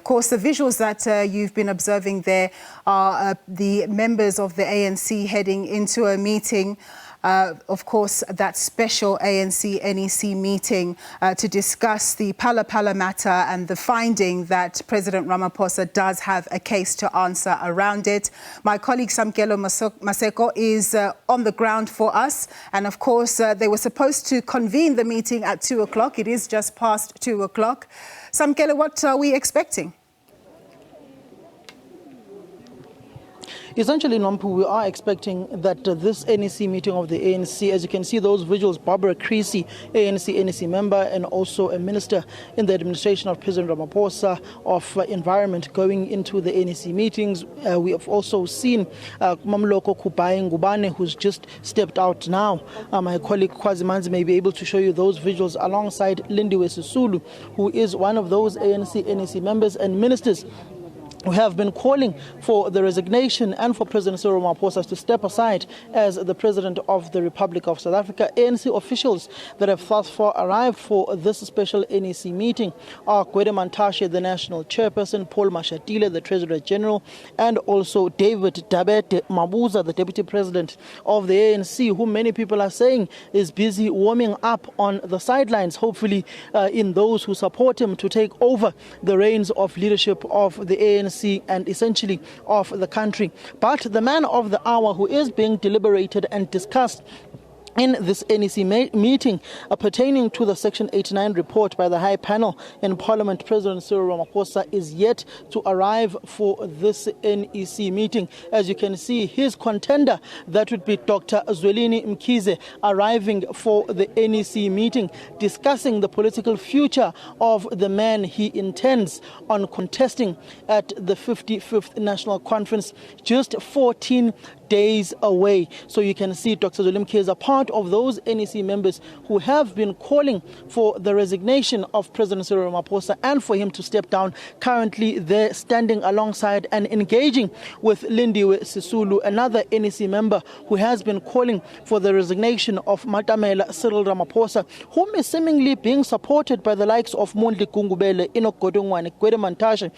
course, the visuals that you've been observing there are the members of the ANC heading into a meeting. Of course, that special ANC NEC meeting to discuss the Phala Phala matter and the finding that President Ramaphosa does have a case to answer around it. My colleague Samkele Maseko is on the ground for us. And of course, they were supposed to convene the meeting at 2 o'clock. It is just past 2 o'clock. Samkele, what are we expecting? Essentially, Nompu, we are expecting that this NEC meeting of the ANC, as you can see those visuals, Barbara Creasy, ANC NEC member and also a minister in the administration of President Ramaphosa of Environment going into the NEC meetings. We have also seen Mamloko Kupai Ngubane, who's just stepped out now. My colleague Kwazimanzi may be able to show you those visuals alongside Lindiwe Sisulu, who is one of those ANC NEC members and ministers who have been calling for the resignation and for President Cyril Ramaphosa to step aside as the President of the Republic of South Africa. ANC officials that have thus far arrived for this special NEC meeting are Gwede Mantashe, the National Chairperson, Paul Mashatile, the Treasurer General, and also David Dabete Mabuza, the Deputy President of the ANC, who many people are saying is busy warming up on the sidelines, hopefully in those who support him to take over the reins of leadership of the ANC and essentially of the country. But the man of the hour who is being deliberated and discussed in this NEC meeting pertaining to the Section 89 report by the High Panel in Parliament, President Cyril Ramaphosa is yet to arrive for this NEC meeting. As you can see, his contender, that would be Dr. Zwelini Mkhize, arriving for the NEC meeting, discussing the political future of the man he intends on contesting at the 55th National Conference, just 14 days away. So you can see Dr. Zwelini Mkhize is a part of those NEC members who have been calling for the resignation of President Cyril Ramaphosa and for him to step down. Currently, they're standing alongside and engaging with Lindiwe Sisulu, another NEC member who has been calling for the resignation of Matamela Cyril Ramaphosa, whom is seemingly being supported by the likes of Mondli Gungubele, Enoch Godongwane, Gwede Mantashe.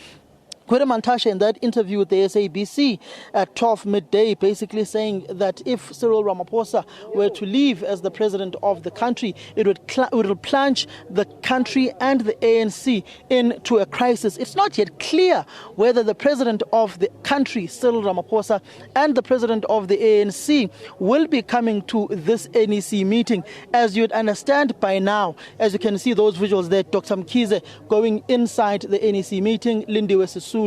Gwede Mantashe in that interview with the SABC at 12 midday basically saying that if Cyril Ramaphosa were to leave as the president of the country, it would plunge the country and the ANC into a crisis. It's not yet clear whether the president of the country, Cyril Ramaphosa, and the president of the ANC will be coming to this NEC meeting. As you'd understand by now, as you can see those visuals there, Dr. Mkhize going inside the NEC meeting, Lindiwe Sisulu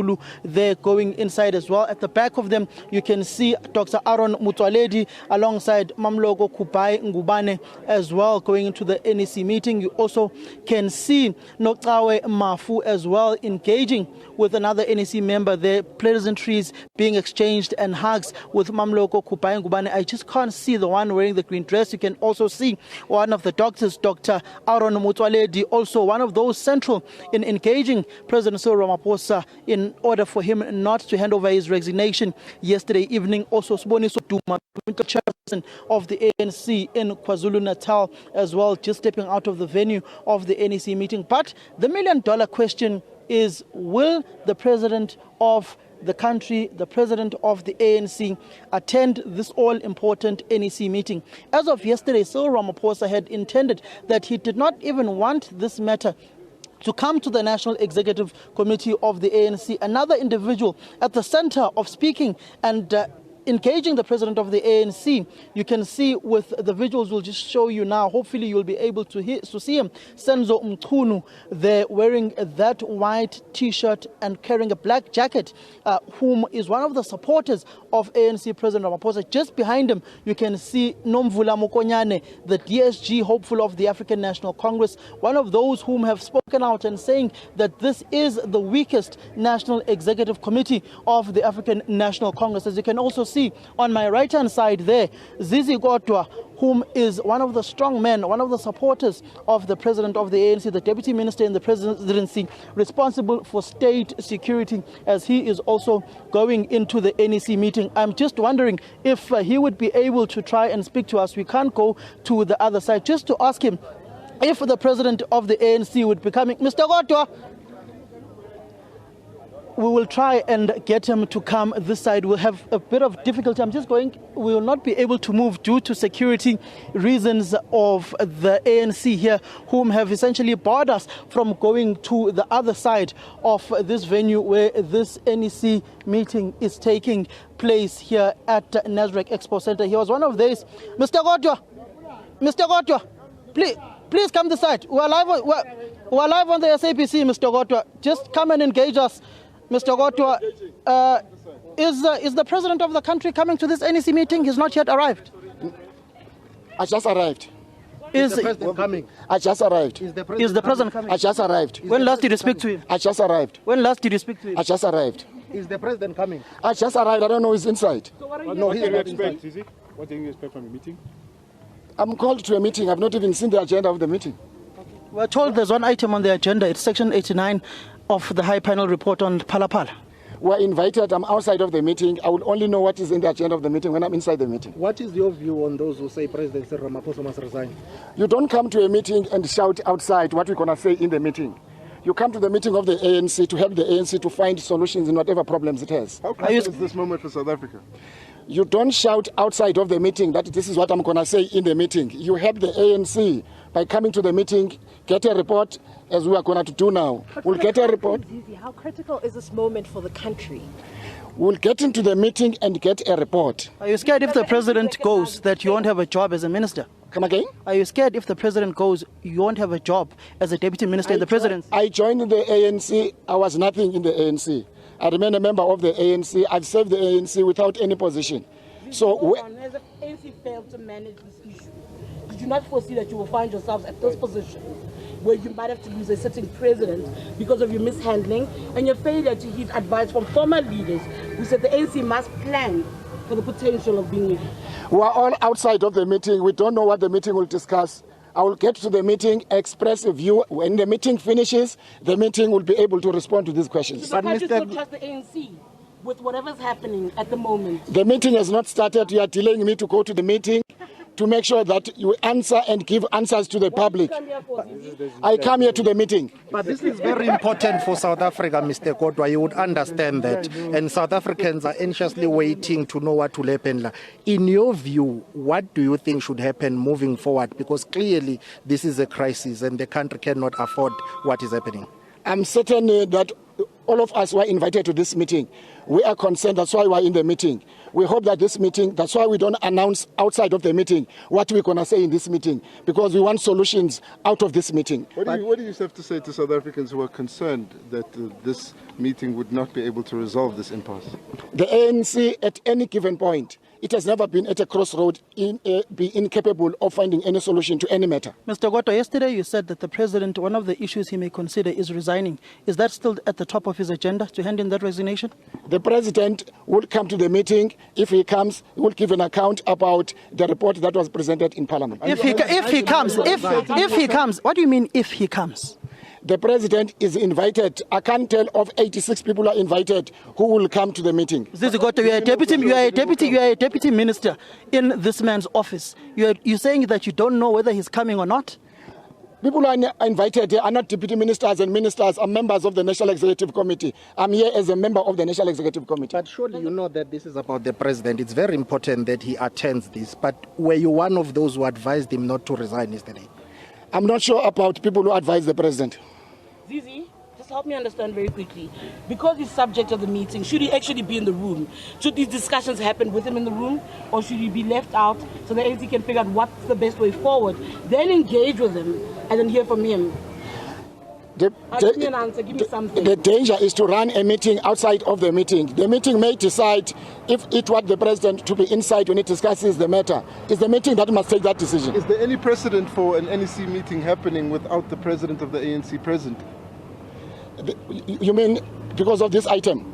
they're going inside as well. At the back of them, you can see Dr. Aaron Mutwaledi alongside Mamloko Kupai Ngubane as well going into the NEC meeting. You also can see Noktawe Mafu as well engaging with another NEC member there, pleasantries being exchanged and hugs with Mamloko Kupai Ngubane. I just can't see the one wearing the green dress. You can also see one of the doctors, Dr. Aaron Mutwaledi, also one of those central in engaging President Cyril Ramaphosa in order for him not to hand over his resignation yesterday evening. Also, Sboniso Duma, chairperson of the ANC in KwaZulu-Natal as well, just stepping out of the venue of the NEC meeting. But the million-dollar question is, will the president of the country, the president of the ANC, attend this all-important NEC meeting? As of yesterday, Cyril Ramaphosa had intended that he did not even want this matter to come to the National Executive Committee of the ANC. Another individual at the center of speaking and engaging the president of the ANC, you can see with the visuals we'll just show you now. Hopefully you'll be able to see him. Senzo Mchunu there wearing that white t-shirt and carrying a black jacket, whom is one of the supporters of ANC President Ramaphosa. Just behind him, you can see Nomvula Mokonyane, the DSG hopeful of the African National Congress, one of those whom have spoken out and saying that this is the weakest National Executive Committee of the African National Congress. As you can also see on my right-hand side there, Zizi Godwa, whom is one of the strong men, one of the supporters of the president of the ANC, the deputy minister in the presidency, responsible for state security, as he is also going into the NEC meeting. I'm just wondering if he would be able to try and speak to us. We can't go to the other side, just to ask him if the president of the ANC would be coming. Mr. Godwa, we will try and get him to come this side. We'll have a bit of difficulty. We will not be able to move due to security reasons of the ANC here, whom have essentially barred us from going to the other side of this venue where this NEC meeting is taking place here at Nasrec Expo Center. He was one of these. Mr. Gotwa, please come this side. We're live on the SABC, Mr. Gotwa. Just come and engage us. Mr. Gotwa, is the president of the country coming to this NEC meeting? He's not yet arrived. I just arrived. Is the president coming? I just arrived. Is the president coming? I just arrived. When last did you speak to him? I just arrived. When last did you speak to him? I just arrived. Is the president coming? I just arrived. I don't know he's inside. So what are you expect? Is he? What do you expect from a meeting? I'm called to a meeting. I've not even seen the agenda of the meeting. We're told there's one item on the agenda. It's section 89 of the High Panel report on Palapala. We're invited. I'm outside of the meeting. I will only know what is in the agenda of the meeting when I'm inside the meeting. What is your view on those who say President Ramaphosa must resign? You don't come to a meeting and shout outside what we're going to say in the meeting. You come to the meeting of the ANC to help the ANC to find solutions in whatever problems it has. How critical is this moment for South Africa? You don't shout outside of the meeting that this is what I'm going to say in the meeting. You help the ANC by coming to the meeting, get a report, as we are going to do now. We'll get a report. How critical is this moment for the country? We'll get into the meeting and get a report. Are you scared if the president goes that you won't have a job as a minister? Come again? Are you scared if the president goes, you won't have a job as a deputy minister in the presidency? I joined the ANC. I was nothing in the ANC. I remain a member of the ANC. I've served the ANC without any position. So, has the ANC failed to manage this issue? Did you not foresee that you will find yourselves at this position where you might have to lose a sitting president because of your mishandling and your failure to heed advice from former leaders who said the ANC must plan for the potential of being leader? We're all outside of the meeting. We don't know what the meeting will discuss. I will get to the meeting, express a view. When the meeting finishes, the meeting will be able to respond to these questions. So the country still trust the ANC with whatever's happening at the moment? The meeting has not started. You are delaying me to go to the meeting to make sure that you answer and give answers to the public. I come here to the meeting. But this is very important for South Africa, Mr. Kodwa. You would understand that. And South Africans are anxiously waiting to know what will happen. In your view, what do you think should happen moving forward? Because clearly this is a crisis and the country cannot afford what is happening. I'm certain that all of us were invited to this meeting. We are concerned, that's why we're in the meeting. We hope that this meeting, that's why we don't announce outside of the meeting what we're going to say in this meeting, because we want solutions out of this meeting. What do you have to say to South Africans who are concerned that this meeting would not be able to resolve this impasse? The ANC, at any given point, it has never been at a crossroad be incapable of finding any solution to any matter. Mr. Gotwa, yesterday you said that the president, one of the issues he may consider is resigning. Is that still at the top of his agenda, to hand in that resignation? The president will come to the meeting. If he comes, he will give an account about the report that was presented in Parliament. If he comes, what do you mean if he comes? The president is invited. I can't tell of 86 people are invited who will come to the meeting. Zizi Gotwa, you are a deputy minister in this man's office. You're saying that you don't know whether he's coming or not? People who are invited here are not deputy ministers and ministers, are members of the National Executive Committee. I'm here as a member of the National Executive Committee. But surely you know that this is about the president. It's very important that he attends this. But were you one of those who advised him not to resign yesterday? I'm not sure about people who advise the president. Zizi, just help me understand very quickly. Because he's subject of the meeting, should he actually be in the room? Should these discussions happen with him in the room? Or should he be left out so the ANC can figure out what's the best way forward? Then engage with him and then hear from him. Give me an answer, give me something. The danger is to run a meeting outside of the meeting. The meeting may decide if it wants the president to be inside when it discusses the matter. It's the meeting that must take that decision. Is there any precedent for an NEC meeting happening without the president of the ANC present? You mean because of this item?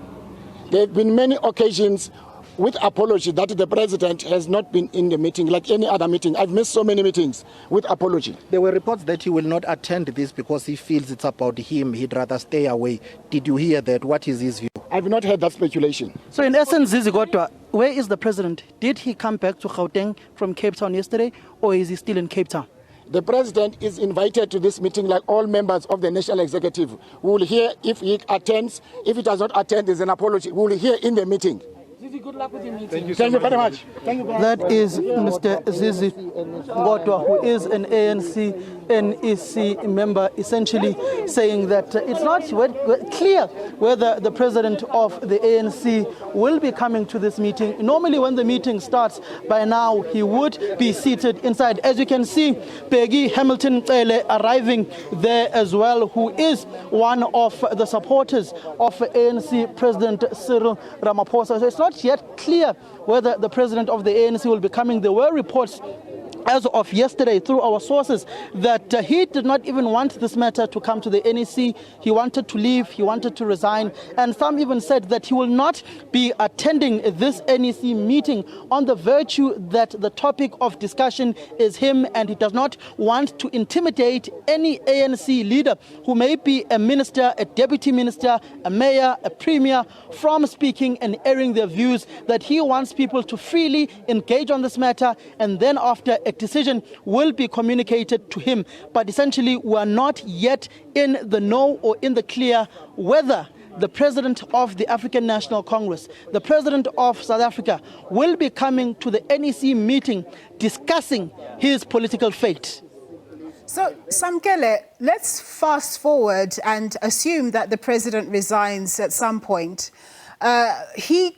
There have been many occasions with apology that the president has not been in the meeting like any other meeting. I've missed so many meetings with apology. There were reports that he will not attend this because he feels it's about him. He'd rather stay away. Did you hear that? What is his view? I've not heard that speculation. So in essence, Zizi Gotwa, where is the president? Did he come back to Gauteng from Cape Town yesterday, or is he still in Cape Town? The President is invited to this meeting like all members of the National Executive. We will hear if he attends. If he does not attend, there's an apology. We will hear in the meeting. Zizi, good luck with your meeting. Thank you very much. Thank you. That is Mr. Zizi Ngodwa, who is an ANC NEC member, essentially saying that it's not clear whether the president of the ANC will be coming to this meeting. Normally when the meeting starts, by now he would be seated inside. As you can see, Peggy Hamilton arriving there as well, who is one of the supporters of ANC President Cyril Ramaphosa. So it's not yet clear whether the president of the ANC will be coming. There were reports as of yesterday through our sources that he did not even want this matter to come to the NEC. He wanted to leave, he wanted to resign, and some even said that he will not be attending this NEC meeting on the virtue that the topic of discussion is him, and he does not want to intimidate any ANC leader who may be a minister, a deputy minister, a mayor, a premier, from speaking and airing their views, that he wants people to freely engage on this matter, and then after a decision will be communicated to him. But essentially, we are not yet in the know or in the clear whether the president of the African National Congress, the president of South Africa, will be coming to the NEC meeting discussing his political fate. So, Samkele, let's fast forward and assume that the president resigns at some point. He's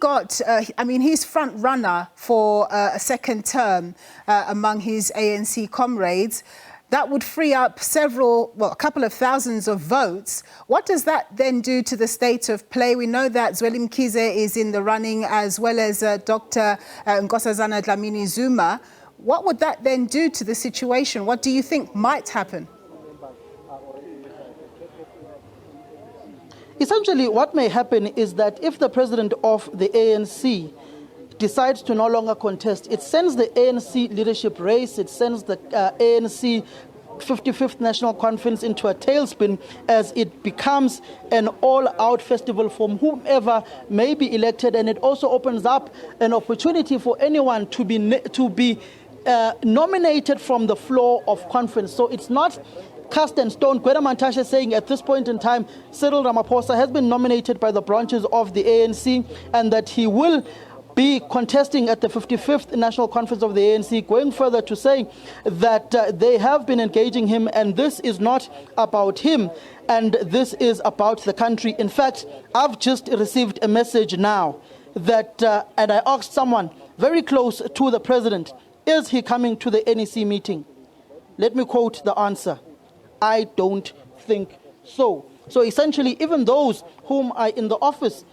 front runner for a second term among his ANC comrades. That would free up a couple of thousands of votes. What does that then do to the state of play? We know that Zweli Mkhize is in the running, as well as Dr. Nkosazana Dlamini Zuma. What would that then do to the situation? What do you think might happen? Essentially, what may happen is that if the president of the ANC decides to no longer contest, it sends the ANC leadership race, it sends the ANC 55th National Conference into a tailspin, as it becomes an all-out festival for whomever may be elected, and it also opens up an opportunity for anyone to be nominated from the floor of conference. So it's not cast in stone. Gweda Mantashe saying at this point in time, Cyril Ramaphosa has been nominated by the branches of the ANC, and that he will be contesting at the 55th National Conference of the ANC, going further to say that they have been engaging him, and this is not about him, and this is about the country. In fact, I've just received a message now that, and I asked someone very close to the president, is he coming to the NEC meeting? Let me quote the answer: I don't think so. So essentially, even those whom are in the office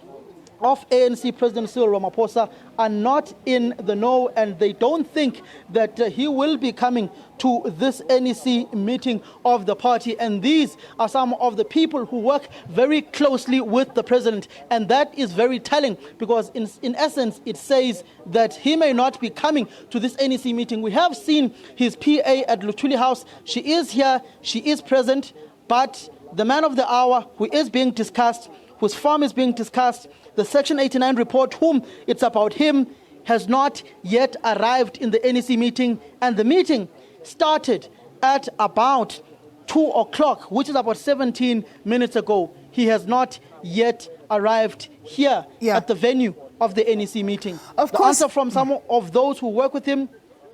of ANC President Cyril Ramaphosa are not in the know, and they don't think that he will be coming to this NEC meeting of the party. And these are some of the people who work very closely with the president, and that is very telling, because in essence it says that he may not be coming to this NEC meeting. We have seen his PA at Luthuli House. She is here, she is present, but the man of the hour who is being discussed, whose farm is being discussed, the Section 89 report, whom it's about him, has not yet arrived in the NEC meeting. And the meeting started at about 2 o'clock, which is about 17 minutes ago. He has not yet arrived here at the venue of the NEC meeting. Of course, the answer from some of those who work with him,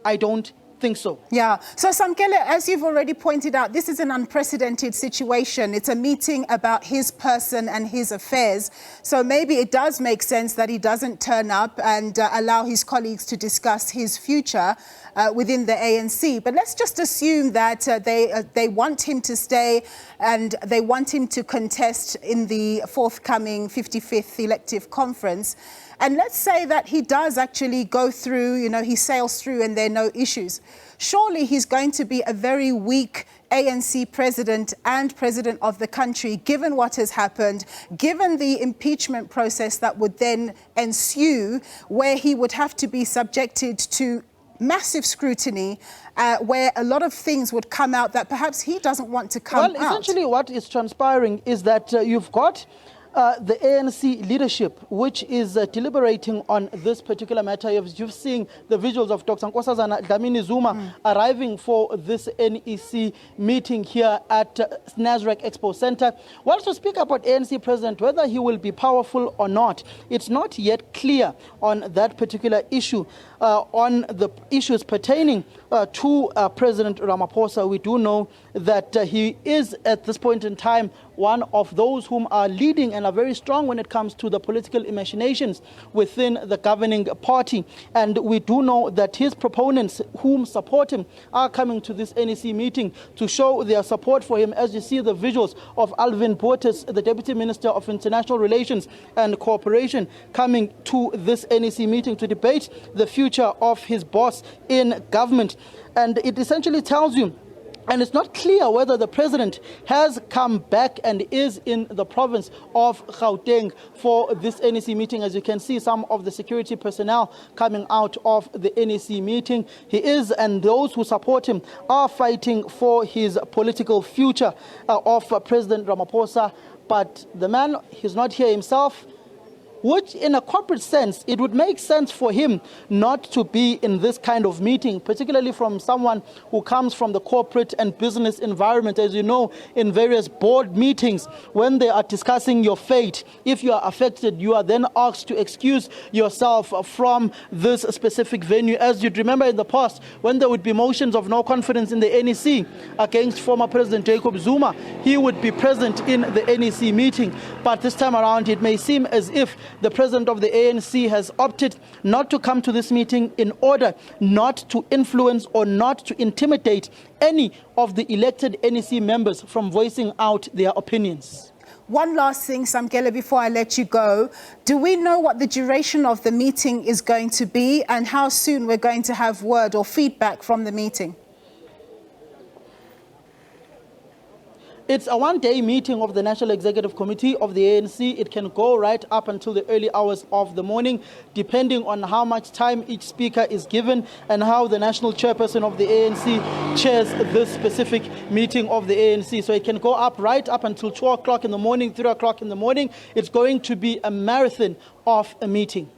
I don't think so. Yeah. So, Samkele, as you've already pointed out, this is an unprecedented situation. It's a meeting about his person and his affairs. So maybe it does make sense that he doesn't turn up and allow his colleagues to discuss his future within the ANC. But let's just assume that they want him to stay and they want him to contest in the forthcoming 55th elective conference. And let's say that he does actually go through, he sails through and there are no issues. Surely he's going to be a very weak ANC president and president of the country, given what has happened, given the impeachment process that would then ensue, where he would have to be subjected to massive scrutiny, where a lot of things would come out that perhaps he doesn't want to come out. Well, essentially what is transpiring is that you've got the ANC leadership, which is deliberating on this particular matter. You've seen the visuals of Dr. Nkosazana Dlamini-Zuma arriving for this NEC meeting here at Nasrec Expo Center. Well, to speak about ANC president, whether he will be powerful or not, it's not yet clear on that particular issue. On the issues pertaining to President Ramaphosa, we do know that he is at this point in time one of those whom are leading and are very strong when it comes to the political machinations within the governing party. And we do know that his proponents whom support him are coming to this NEC meeting to show their support for him, as you see the visuals of Alvin Botes, the Deputy Minister of International Relations and Cooperation, coming to this NEC meeting to debate the future of his boss in government. And it essentially tells you, and it's not clear whether the president has come back and is in the province of Gauteng for this NEC meeting. As you can see, some of the security personnel coming out of the NEC meeting. He is, and those who support him are fighting for his political future of President Ramaphosa. But the man, he's not here himself, which in a corporate sense, it would make sense for him not to be in this kind of meeting, particularly from someone who comes from the corporate and business environment. As you know, in various board meetings, when they are discussing your fate, if you are affected, you are then asked to excuse yourself from this specific venue. As you'd remember in the past, when there would be motions of no confidence in the NEC against former President Jacob Zuma, he would be present in the NEC meeting. But this time around, it may seem as if the president of the ANC has opted not to come to this meeting in order not to influence or not to intimidate any of the elected NEC members from voicing out their opinions. One last thing, Samkele, before I let you go. Do we know what the duration of the meeting is going to be and how soon we're going to have word or feedback from the meeting? It's a one-day meeting of the National Executive Committee of the ANC. It can go right up until the early hours of the morning, depending on how much time each speaker is given and how the national chairperson of the ANC chairs this specific meeting of the ANC. So it can go up right up until 2 o'clock in the morning, 3 o'clock in the morning. It's going to be a marathon of a meeting.